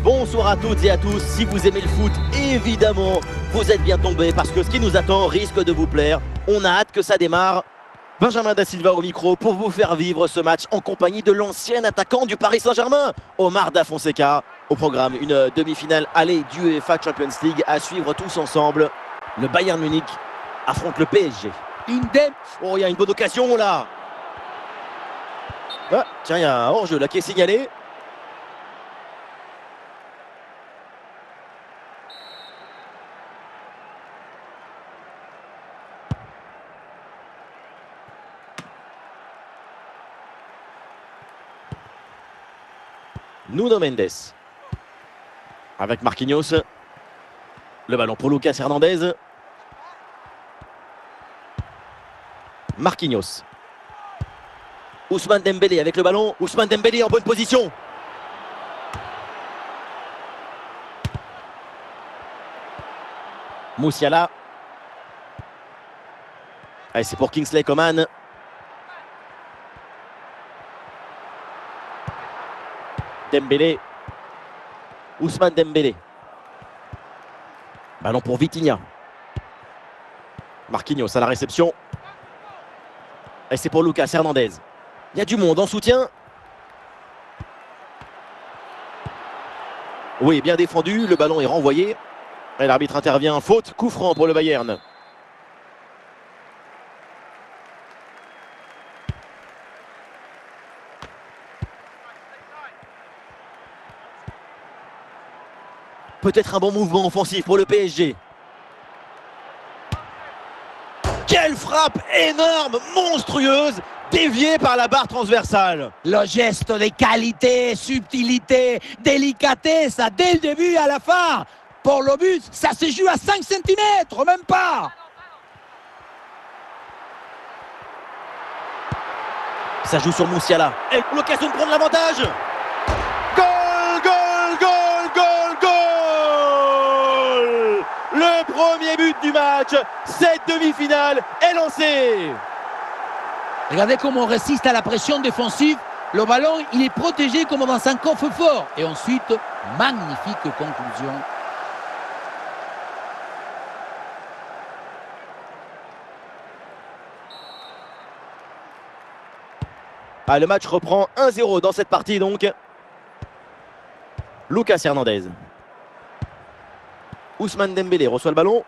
Bonsoir à toutes et à tous, si vous aimez le foot, évidemment, vous êtes bien tombés parce que ce qui nous attend risque de vous plaire. On a hâte que ça démarre. Benjamin Da Silva au micro pour vous faire vivre ce match en compagnie de l'ancien attaquant du Paris Saint-Germain, Omar Da Fonseca. Au programme, une demi-finale aller du UEFA Champions League à suivre tous ensemble. Le Bayern Munich affronte le PSG. Oh, il y a une bonne occasion là. Ah, tiens, il y a un hors-jeu là qui est signalé. Nuno Mendes avec Marquinhos. Le ballon pour Lucas Hernandez. Marquinhos. Ousmane Dembélé avec le ballon. Ousmane Dembélé en bonne position. Musiala. Allez, c'est pour Kingsley Coman. Dembélé. Ousmane Dembélé. Ballon pour Vitinha. Marquinhos à la réception. Et c'est pour Lucas Hernandez. Il y a du monde en soutien. Oui, bien défendu. Le ballon est renvoyé. Et l'arbitre intervient. Faute, coup franc pour le Bayern. Peut-être un bon mouvement offensif pour le PSG. Quelle frappe énorme, monstrueuse, déviée par la barre transversale. Le geste de qualité, subtilité, délicatesse, dès le début à la fin. Pour le but, ça se joue à 5 cm, même pas. Ça joue sur Musiala. Et l'occasion de prendre l'avantage. Goal, goal, goal, goal, goal. Le premier but du match. Cette demi-finale est lancée. Regardez comment on résiste à la pression défensive. Le ballon, il est protégé comme dans un coffre-fort. Et ensuite, magnifique conclusion. Ah, le match reprend 1-0 dans cette partie donc. Lucas Hernandez. Ousmane Dembélé reçoit le ballon.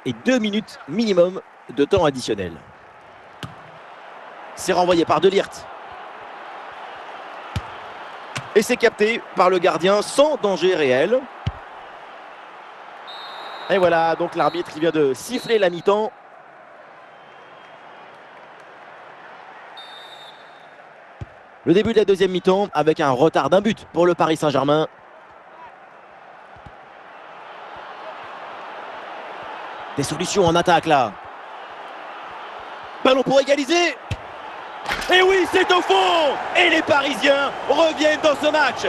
Et 2 minutes minimum de temps additionnel. C'est renvoyé par De Ligt. Et c'est capté par le gardien sans danger réel. Et voilà, donc l'arbitre qui vient de siffler la mi-temps. Le début de la deuxième mi-temps avec un retard d'un but pour le Paris Saint-Germain. Des solutions en attaque là. Ballon pour égaliser. Et oui, c'est au fond. Et les Parisiens reviennent dans ce match.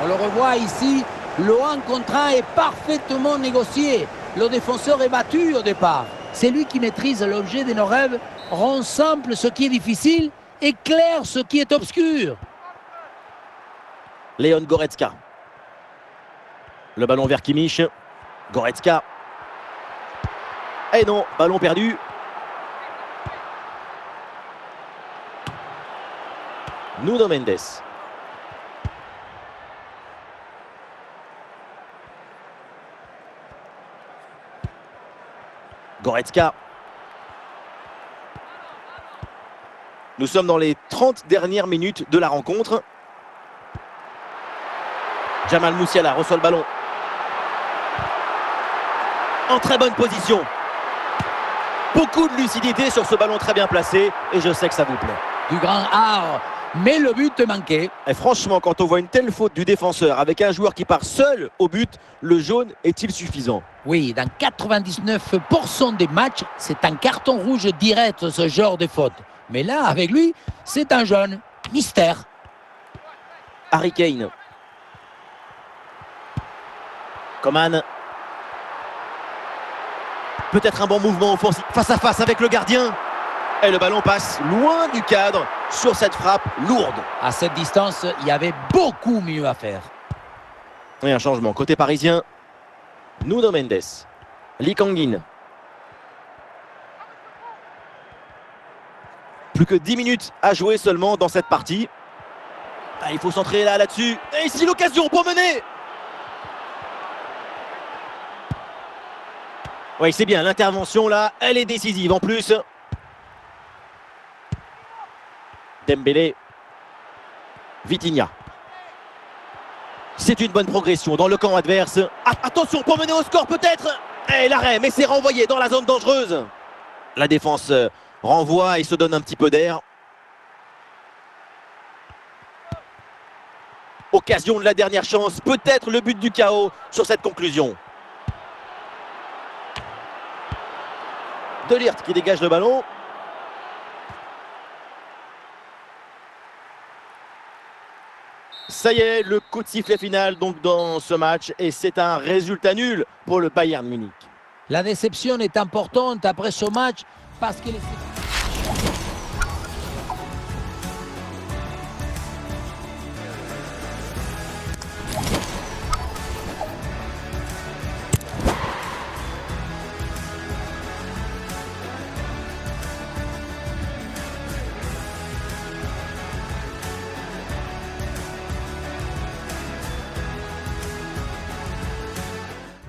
On le revoit ici, le 1 contre 1 est parfaitement négocié. Le défenseur est battu au départ. C'est lui qui maîtrise l'objet de nos rêves, rend simple ce qui est difficile et clair ce qui est obscur. Leon Goretzka. Le ballon vers Kimmich. Goretzka. Et non, ballon perdu. Nuno Mendes. Goretzka. Nous sommes dans les 30 dernières minutes de la rencontre. Jamal Musiala reçoit le ballon. En très bonne position. Beaucoup de lucidité sur ce ballon très bien placé. Et je sais que ça vous plaît. Du grand art, mais le but manquait. Et franchement, quand on voit une telle faute du défenseur avec un joueur qui part seul au but, le jaune est-il suffisant? Oui, dans 99% des matchs, c'est un carton rouge direct ce genre de faute. Mais là, avec lui, c'est un jaune. Mystère. Harry Kane. Coman. Peut-être un bon mouvement offensif face à face avec le gardien. Et le ballon passe loin du cadre sur cette frappe lourde. À cette distance, il y avait beaucoup mieux à faire. Et un changement côté parisien. Nuno Mendes. Lee Kang-in. Plus que 10 minutes à jouer seulement dans cette partie. Ah, il faut centrer là-dessus. Et ici l'occasion pour mener. Oui, c'est bien, l'intervention là, elle est décisive en plus. Dembélé. Vitinha. C'est une bonne progression dans le camp adverse. Attention pour mener au score peut-être. Et l'arrêt, mais c'est renvoyé dans la zone dangereuse. La défense renvoie et se donne un petit peu d'air. Occasion de la dernière chance, peut-être le but du chaos sur cette conclusion. De Ligt qui dégage le ballon. Ça y est, le coup de sifflet final donc dans ce match et c'est un résultat nul pour le Bayern Munich. La déception est importante après ce match parce que...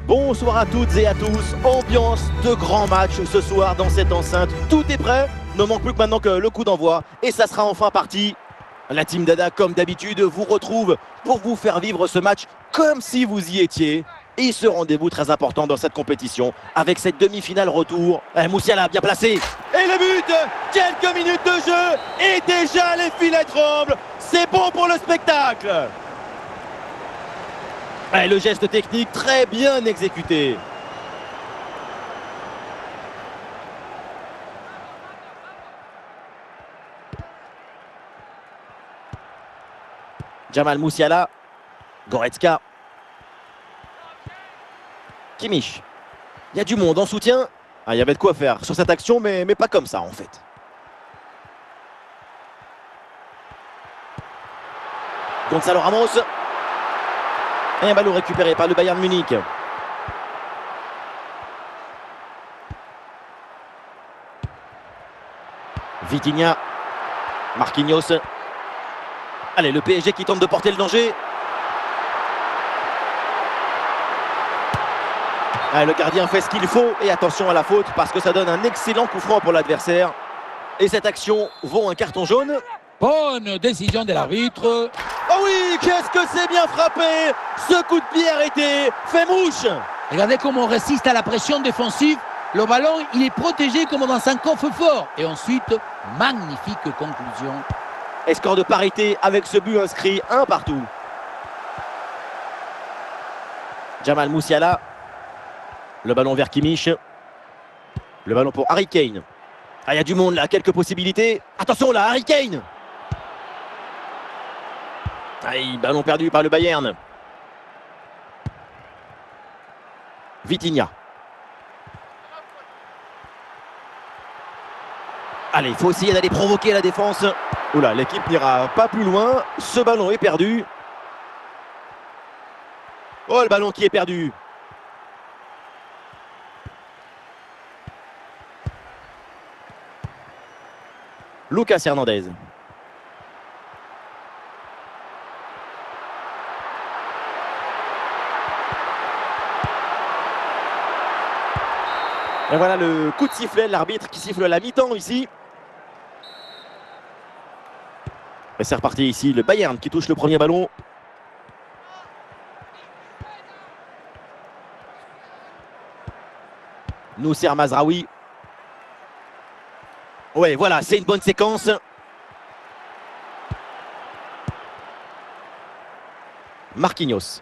Bonsoir à toutes et à tous, ambiance de grand match ce soir dans cette enceinte. Tout est prêt, ne manque plus que maintenant que le coup d'envoi et ça sera enfin parti. La team Dada, comme d'habitude, vous retrouve pour vous faire vivre ce match comme si vous y étiez. Et ce rendez-vous très important dans cette compétition avec cette demi-finale retour. Musiala bien placé. Et le but, quelques minutes de jeu et déjà les filets tremblent. C'est bon pour le spectacle. Et le geste technique très bien exécuté. Jamal Musiala. Goretzka. Kimmich. Il y a du monde en soutien. Ah, il y avait de quoi faire sur cette action, mais pas comme ça en fait. Gonzalo Ramos. Et un ballon récupéré par le Bayern Munich. Vitinha. Marquinhos. Allez, le PSG qui tente de porter le danger. Allez, le gardien fait ce qu'il faut. Et attention à la faute parce que ça donne un excellent coup franc pour l'adversaire. Et cette action vaut un carton jaune. Bonne décision de l'arbitre. Oh oui, qu'est-ce que c'est bien frappé! Ce coup de pied arrêté fait mouche! Regardez comment on résiste à la pression défensive. Le ballon, il est protégé comme dans un coffre-fort. Et ensuite, magnifique conclusion. Et score de parité avec ce but inscrit, un partout. Jamal Musiala. Le ballon vers Kimmich. Le ballon pour Harry Kane. Ah, il y a du monde là, quelques possibilités. Attention là, Harry Kane! Aïe, ballon perdu par le Bayern. Vitinha. Allez, il faut essayer d'aller provoquer la défense. Oula, l'équipe n'ira pas plus loin. Ce ballon est perdu. Oh, le ballon qui est perdu. Lucas Hernandez. Et voilà le coup de sifflet, l'arbitre qui siffle la mi-temps ici. Et c'est reparti ici, le Bayern qui touche le premier ballon. Noussair Mazraoui. Ouais, voilà, c'est une bonne séquence. Marquinhos.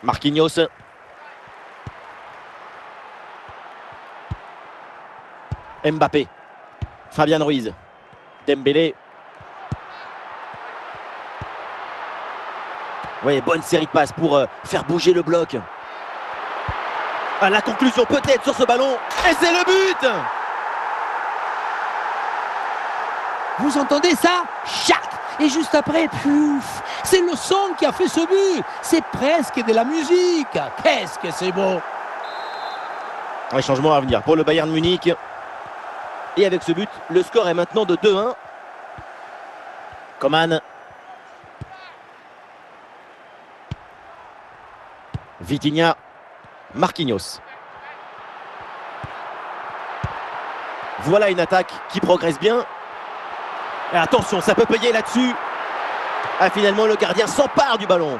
Marquinhos. Mbappé. Fabian Ruiz. Dembélé. Oui, bonne série de passes pour faire bouger le bloc. Ah, la conclusion peut-être sur ce ballon. Et c'est le but! Vous entendez ça? Chac! Et juste après, pouf! C'est le son qui a fait ce but. C'est presque de la musique. Qu'est-ce que c'est beau! Un changement à venir pour le Bayern Munich. Et avec ce but, le score est maintenant de 2-1. Coman. Vitinha. Marquinhos. Voilà une attaque qui progresse bien. Et attention, ça peut payer là-dessus. Ah, finalement, le gardien s'empare du ballon.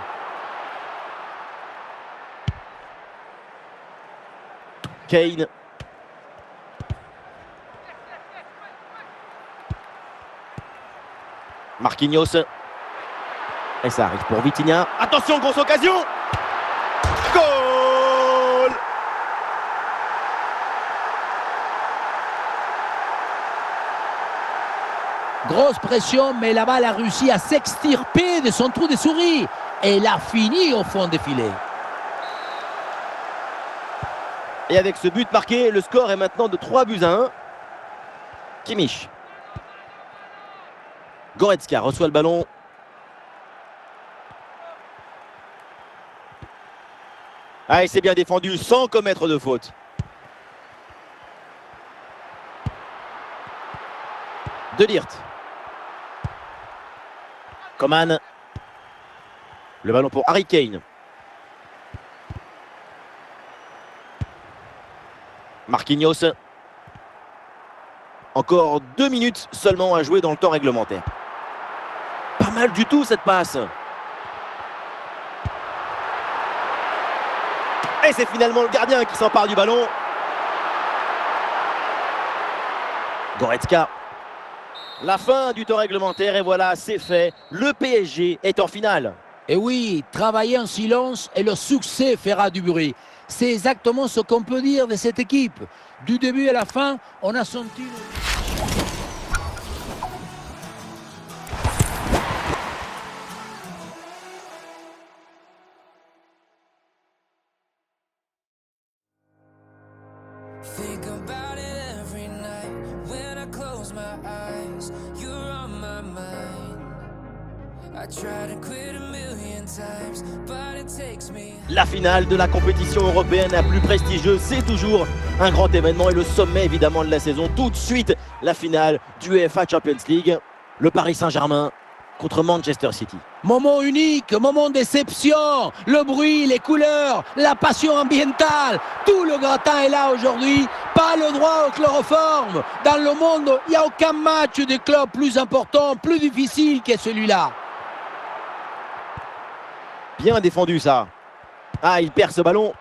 Kane. Marquinhos. Et ça arrive pour Vitinha. Attention, grosse occasion. Goal! Grosse pression, mais la balle a réussi à s'extirper de son trou de souris. Et elle a fini au fond des filets. Et avec ce but marqué, le score est maintenant de 3-1. Kimmich. Goretzka reçoit le ballon. Ah, il s'est bien défendu sans commettre de faute. De Ligt. Coman. Le ballon pour Harry Kane. Marquinhos. Encore 2 minutes seulement à jouer dans le temps réglementaire. Pas mal du tout cette passe. Et c'est finalement le gardien qui s'empare du ballon. Goretzka. La fin du temps réglementaire et voilà, c'est fait. Le PSG est en finale. Et oui, travailler en silence et le succès fera du bruit. C'est exactement ce qu'on peut dire de cette équipe. Du début à la fin, on a senti... Think about it every night when I close my eyes. You're on my mind. I try to quit a million times, but it takes me. La finale de la compétition européenne la plus prestigieuse, c'est toujours un grand événement et le sommet évidemment de la saison. Tout de suite, la finale du UEFA Champions League. Le Paris Saint-Germain contre Manchester City. Moment unique, moment d'exception, le bruit, les couleurs, la passion ambientale, tout le gratin est là aujourd'hui, pas le droit au chloroforme. Dans le monde, il n'y a aucun match de club plus important, plus difficile que celui-là. Bien défendu ça. Ah, il perd ce ballon.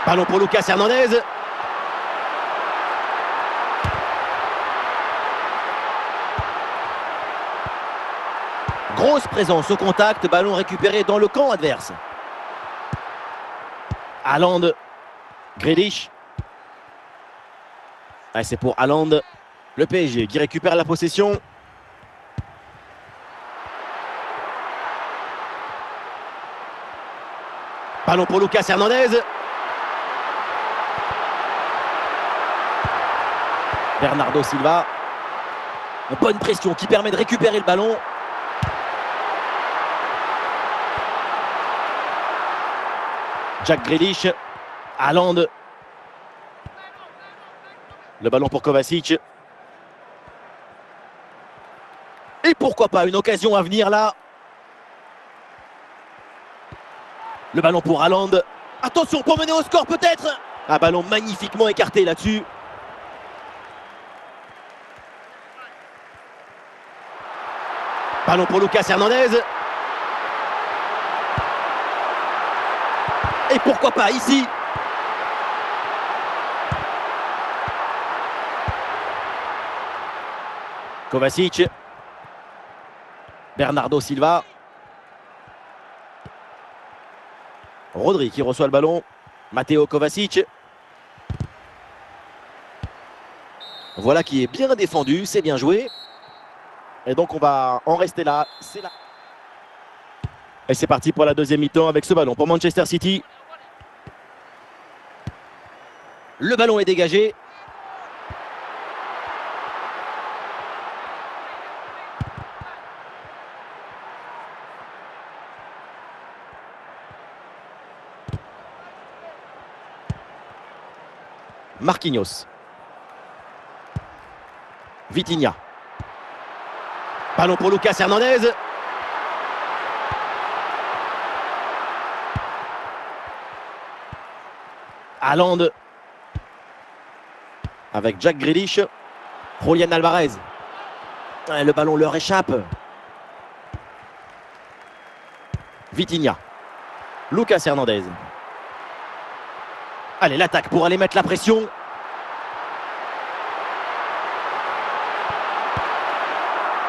Ballon pour Lucas Hernandez. Grosse présence au contact, ballon récupéré dans le camp adverse. Haaland, Grealish. Ah, c'est pour Haaland, le PSG qui récupère la possession. Ballon pour Lucas Hernandez. Bernardo Silva. Une bonne pression qui permet de récupérer le ballon. Jack Grealish, Haaland. Le ballon pour Kovacic. Et pourquoi pas une occasion à venir là. Le ballon pour Haaland. Attention pour mener au score peut-être. Un ballon magnifiquement écarté là-dessus. Ballon pour Lucas Hernandez. Et pourquoi pas ici. Kovacic. Bernardo Silva. Rodri qui reçoit le ballon. Matteo Kovacic. Voilà qui est bien défendu, c'est bien joué. Et donc on va en rester là. C'est là. Et c'est parti pour la deuxième mi-temps avec ce ballon pour Manchester City. Le ballon est dégagé. Marquinhos. Vitinha. Ballon pour Lucas Hernandez. Haaland. Avec Jack Grealish. Julian Alvarez. Le ballon leur échappe. Vitinha. Lucas Hernandez. Allez, l'attaque pour aller mettre la pression.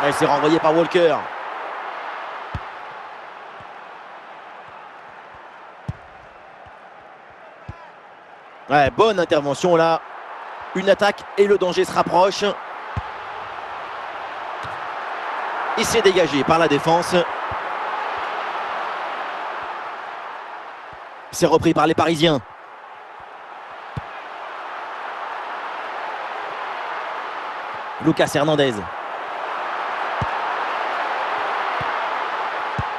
Elle s'est renvoyée par Walker. Ouais, bonne intervention là. Une attaque et le danger se rapproche. Il s'est dégagé par la défense. C'est repris par les Parisiens. Lucas Hernandez.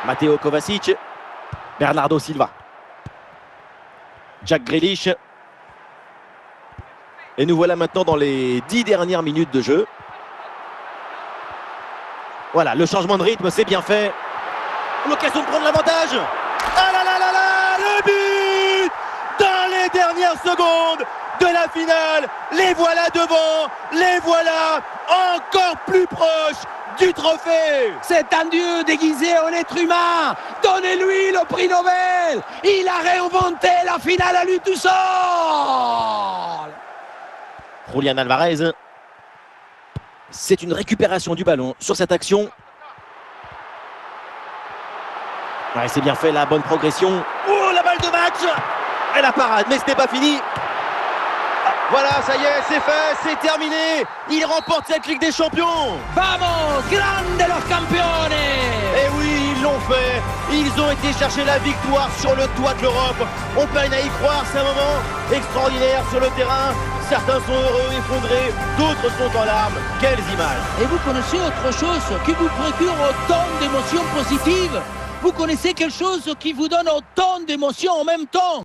Matteo Kovacic. Bernardo Silva. Jack Grealish. Et nous voilà maintenant dans les 10 dernières minutes de jeu. Voilà, le changement de rythme, c'est bien fait. L'occasion de prendre l'avantage. Ah là là là là, le but dans les dernières secondes de la finale. Les voilà devant, les voilà encore plus proches du trophée. C'est un dieu déguisé en être humain. Donnez-lui le prix Nobel. Il a réinventé la finale à lui tout seul. Julian Alvarez. C'est une récupération du ballon sur cette action. Ouais, c'est bien fait, la bonne progression. Oh, la balle de match. Et la parade, mais ce n'est pas fini. Voilà, ça y est, c'est fait, c'est terminé. Il remporte cette Ligue des Champions. Vamos, grande los campeones. Et oui, ils l'ont fait. Ils ont été chercher la victoire sur le toit de l'Europe. On peine à y croire, c'est un moment extraordinaire sur le terrain. Certains sont heureux, effondrés, d'autres sont en larmes. Quelles images! Et vous connaissez autre chose qui vous procure autant d'émotions positives? Vous connaissez quelque chose qui vous donne autant d'émotions en même temps?